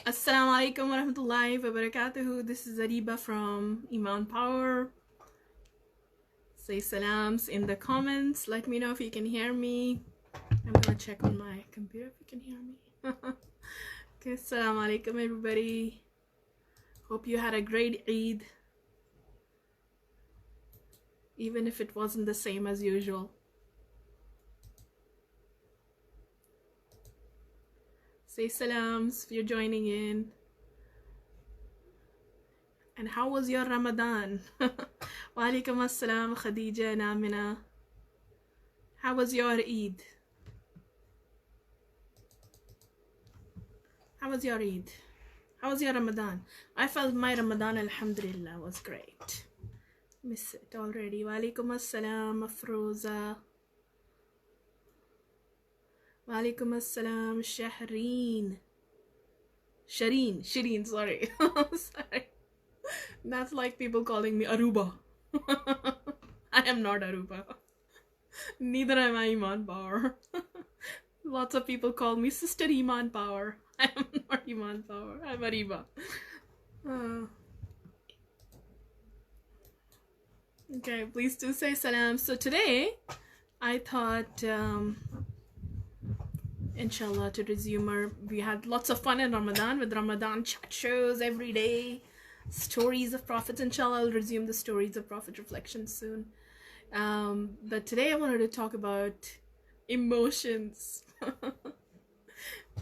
Assalamu alaikum wa rahmatullahi wa barakatuhu. This is Ariba from Iman Power. Say salams in the comments. Let me know if you can hear me. I'm gonna check on my computer if you can hear me. Okay, assalamu alaikum everybody. Hope you had a great Eid, even if it wasn't the same as usual. Say salams if you're joining in. And how was your Ramadan? Wa alaikum assalam, Khadija and Amina. How was your Eid? How was your Eid? How was your Ramadan? I felt my Ramadan, alhamdulillah, was great. Miss it already. Wa alaikum assalam, Afroza. Wa alaikum assalam, Shahreen. Shireen, sorry. Sorry. That's like people calling me Aruba. I am not Aruba. Neither am I Iman Power. Lots of people call me Sister Iman Power. I am not Iman Power. I'm Ariba. Okay, please do say salam. So today, I thought, inshallah, to resume we had lots of fun in Ramadan with Ramadan chat shows every day, stories of prophets. Inshallah, I'll resume the stories of prophet reflections soon. But today I wanted to talk about emotions.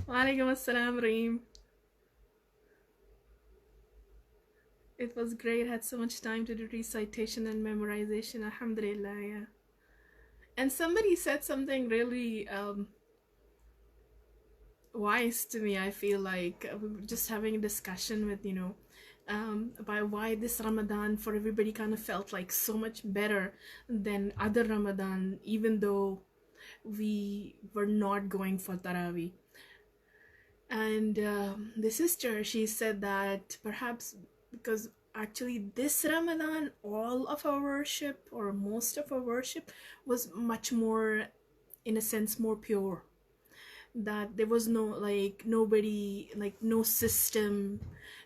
Walaikum assalam, Reem. It was great. Had so much time to do recitation and memorization. Alhamdulillah, yeah. And somebody said something really wise to me. I feel like we were just having a discussion with, about why this Ramadan for everybody kind of felt like so much better than other Ramadan, even though we were not going for Taraweeh. And the sister, she said that perhaps because actually this Ramadan, all of our worship or most of our worship was much more, in a sense, more pure. That there was no, like, nobody, like, no system,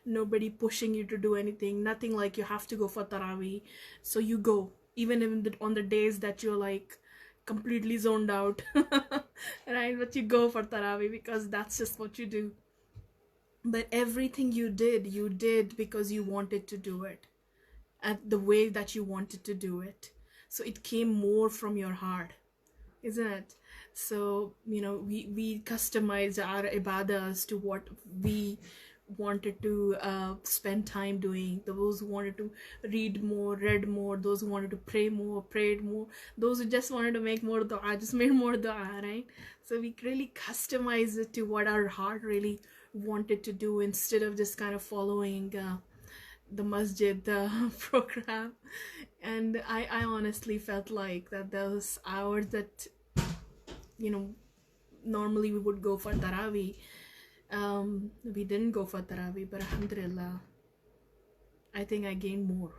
nobody pushing you to do anything, nothing like you have to go for Taraweeh, so you go, even on the days that you're like completely zoned out. Right, but you go for Taraweeh because that's just what you do. But everything you did because you wanted to do it at the way that you wanted to do it, so it came more from your heart, isn't it? So we customized our ibadas to what we wanted to spend time doing. Those who wanted to read more, read more. Those who wanted to pray more, prayed more. Those who just wanted to make more dua, just made more dua, right? So we really customized it to what our heart really wanted to do, instead of just kind of following the masjid program. And I honestly felt like that those hours that normally we would go for Taraweeh, we didn't go for Taraweeh, but alhamdulillah, I think I gained more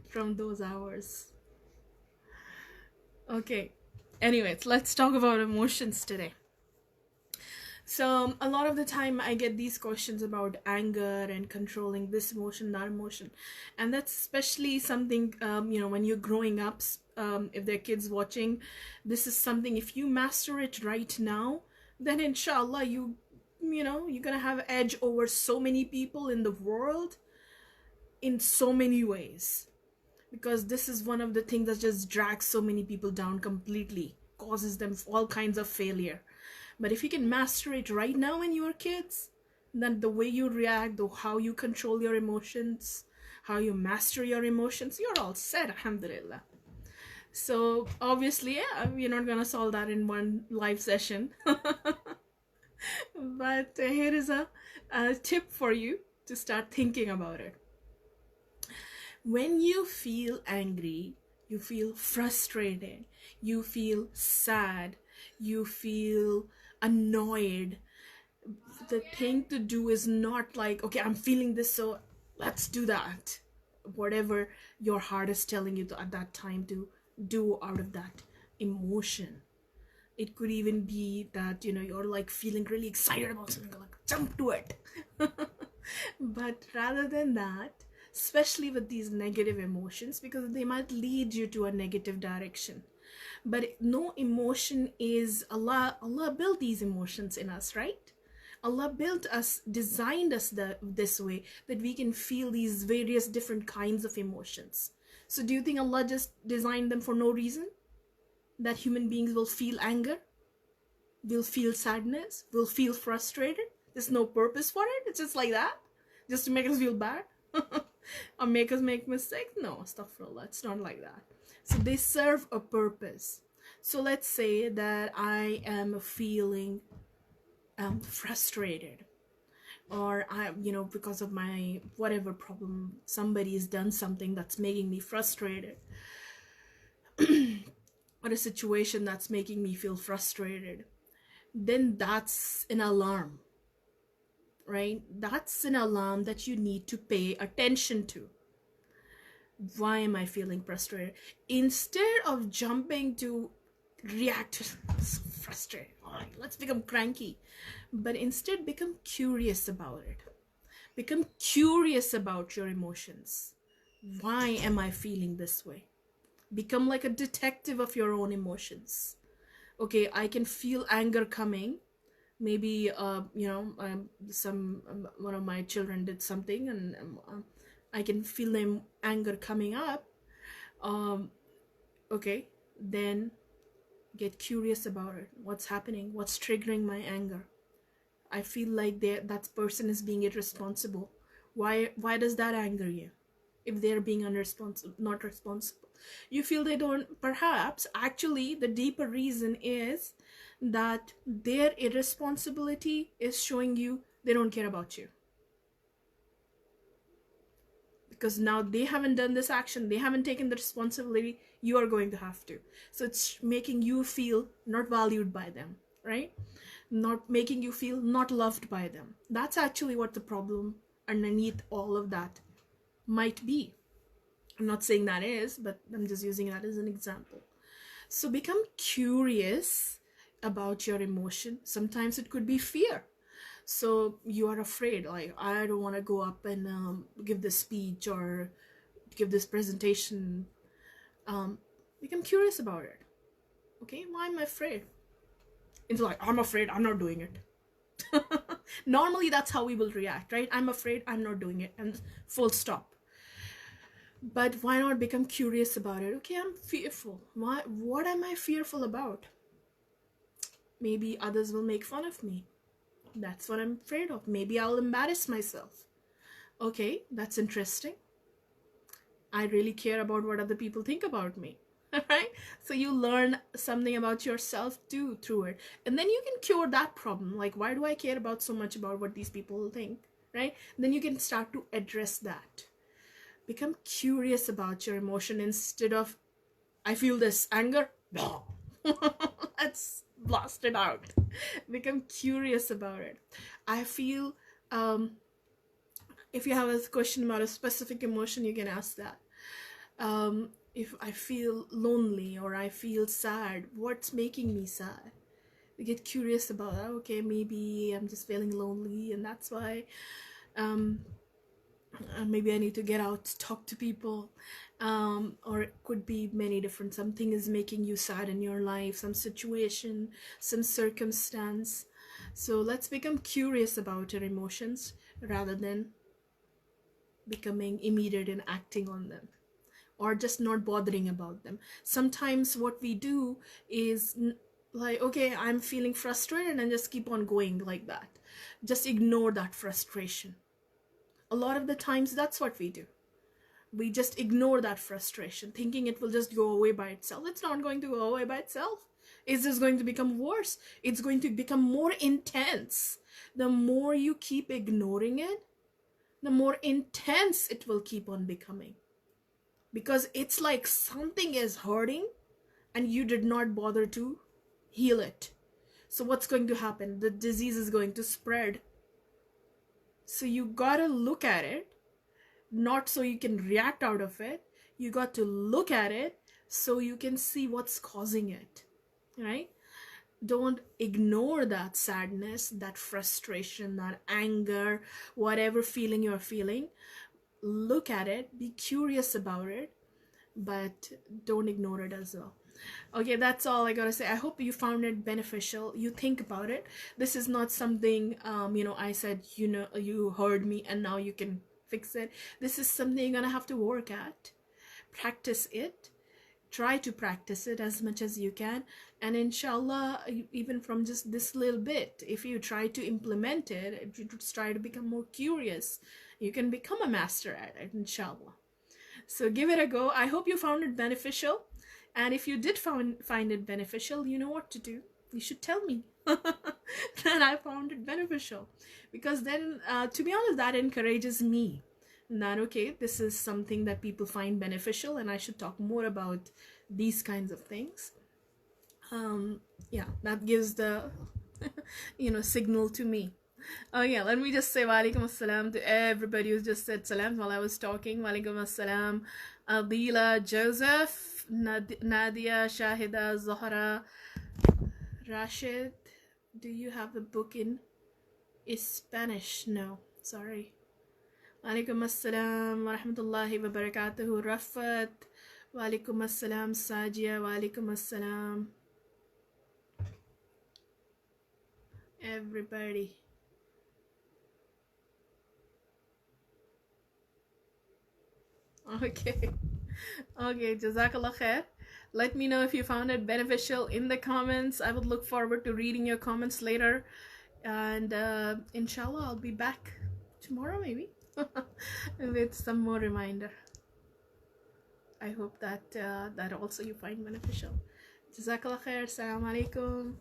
from those hours. Okay, anyways, let's talk about emotions today. So a lot of the time I get these questions about anger and controlling this emotion, that emotion, and that's especially something when you're growing up. If there are kids watching, this is something, if you master it right now, then inshallah you're gonna have edge over so many people in the world in so many ways, because this is one of the things that just drags so many people down completely, causes them all kinds of failure. But if you can master it right now when you're kids, then the way you react, how you control your emotions, how you master your emotions, you're all set, alhamdulillah. So obviously, yeah, we're not gonna solve that in one live session. But here is a tip for you to start thinking about it. When you feel angry, you feel frustrated, you feel sad, you feel annoyed, the thing to do is not like, okay, I'm feeling this, so let's do that. Whatever your heart is telling you at that time to do out of that emotion. It could even be that you're like feeling really excited about something, like jump to it. But rather than that, especially with these negative emotions, because they might lead you to a negative direction. But no emotion is Allah built these emotions in us, right? Allah built us, designed us this way that we can feel these various different kinds of emotions. So do you think Allah just designed them for no reason? That human beings will feel anger, will feel sadness, will feel frustrated? There's no purpose for it. It's just like that, just to make us feel bad or make us make mistakes. No, astaghfirullah, it's not like that. So they serve a purpose. So let's say that I am feeling frustrated, or I, because of my whatever problem, somebody has done something that's making me frustrated, or a situation that's making me feel frustrated. Then that's an alarm, right? That's an alarm that you need to pay attention to. Why am I feeling frustrated? Instead of jumping to react, so frustrated, all right, let's become cranky, but instead become curious about it. Become curious about your emotions. Why am I feeling this way? Become like a detective of your own emotions. Okay, I can feel anger coming. Maybe one of my children did something, and I can feel them anger coming up. Okay, then get curious about it. What's happening? What's triggering my anger? I feel like that person is being irresponsible. Why does that anger you? If they're being not responsible, you feel they don't. Perhaps actually the deeper reason is that their irresponsibility is showing you they don't care about you, because now they haven't done this action, they haven't taken the responsibility, you are going to have to. So it's making you feel not valued by them, right? Not making you feel not loved by them. That's actually what the problem underneath all of that might be. I'm not saying that is, but I'm just using that as an example. So become curious about your emotion. Sometimes it could be fear. So you are afraid, like, I don't want to go up and give this speech or give this presentation. Become curious about it. Okay, why am I afraid? It's like, I'm afraid, I'm not doing it. Normally that's how we will react, right? I'm afraid, I'm not doing it, and full stop. But why not become curious about it? Okay, I'm fearful. What am I fearful about? Maybe others will make fun of me. That's what I'm afraid of. Maybe I'll embarrass myself. Okay, that's interesting. I really care about what other people think about me. Right? So you learn something about yourself too through it. And then you can cure that problem. Like, why do I care about so much about what these people think? Right? Then you can start to address that. Become curious about your emotion instead of, I feel this anger. Let's blast it out. Become curious about it. I feel, if you have a question about a specific emotion, you can ask that. If I feel lonely or I feel sad, what's making me sad? You get curious about that. Okay, maybe I'm just feeling lonely, and that's why maybe I need to get out, talk to people, or it could be many different. Something is making you sad in your life, some situation, some circumstance. So let's become curious about your emotions rather than becoming immediate in acting on them, or just not bothering about them. Sometimes what we do is like, okay, I'm feeling frustrated, and just keep on going like that. Just ignore that frustration. A lot of the times that's what we do. We just ignore that frustration, thinking it will just go away by itself. It's not going to go away by itself. It's just going to become worse. It's going to become more intense. The more you keep ignoring it, the more intense it will keep on becoming. Because it's like something is hurting and you did not bother to heal it. So what's going to happen? The disease is going to spread. So you gotta look at it, not so you can react out of it. You got to look at it so you can see what's causing it, right? Don't ignore that sadness, that frustration, that anger, whatever feeling you're feeling. Look at it, be curious about it, but don't ignore it as well. Okay, that's all I gotta say. I hope you found it beneficial. You think about it. This is not something, I said, you heard me and now you can fix it. This is something you're gonna have to work at, practice it, try to practice it as much as you can, and inshallah, even from just this little bit, if you try to implement it, if you try to become more curious, you can become a master at it, inshallah. So give it a go. I hope you found it beneficial, and if you did find it beneficial, you know what to do. You should tell me that I found it beneficial, because then, to be honest, that encourages me that, okay, this is something that people find beneficial and I should talk more about these kinds of things. Yeah, that gives the signal to me. Oh yeah, let me just say walaikum assalam to everybody who's just said salam while I was talking. Walaikum assalam. Adila, Joseph, Nadia, Shahida, Zahra, Rashid. Do you have the book in Spanish? No, sorry. Walaikum assalam wa rahmatullahi wa barakatuhu. Rafat. Walaikum assalam. Sajia. Walaikum assalam. Everybody. Okay. Okay, Jazakallah khair. Let me know if you found it beneficial in the comments. I would look forward to reading your comments later. And inshallah, I'll be back tomorrow maybe with some more reminder. I hope that that also you find beneficial. Jazakallah khair. Assalamu alaikum.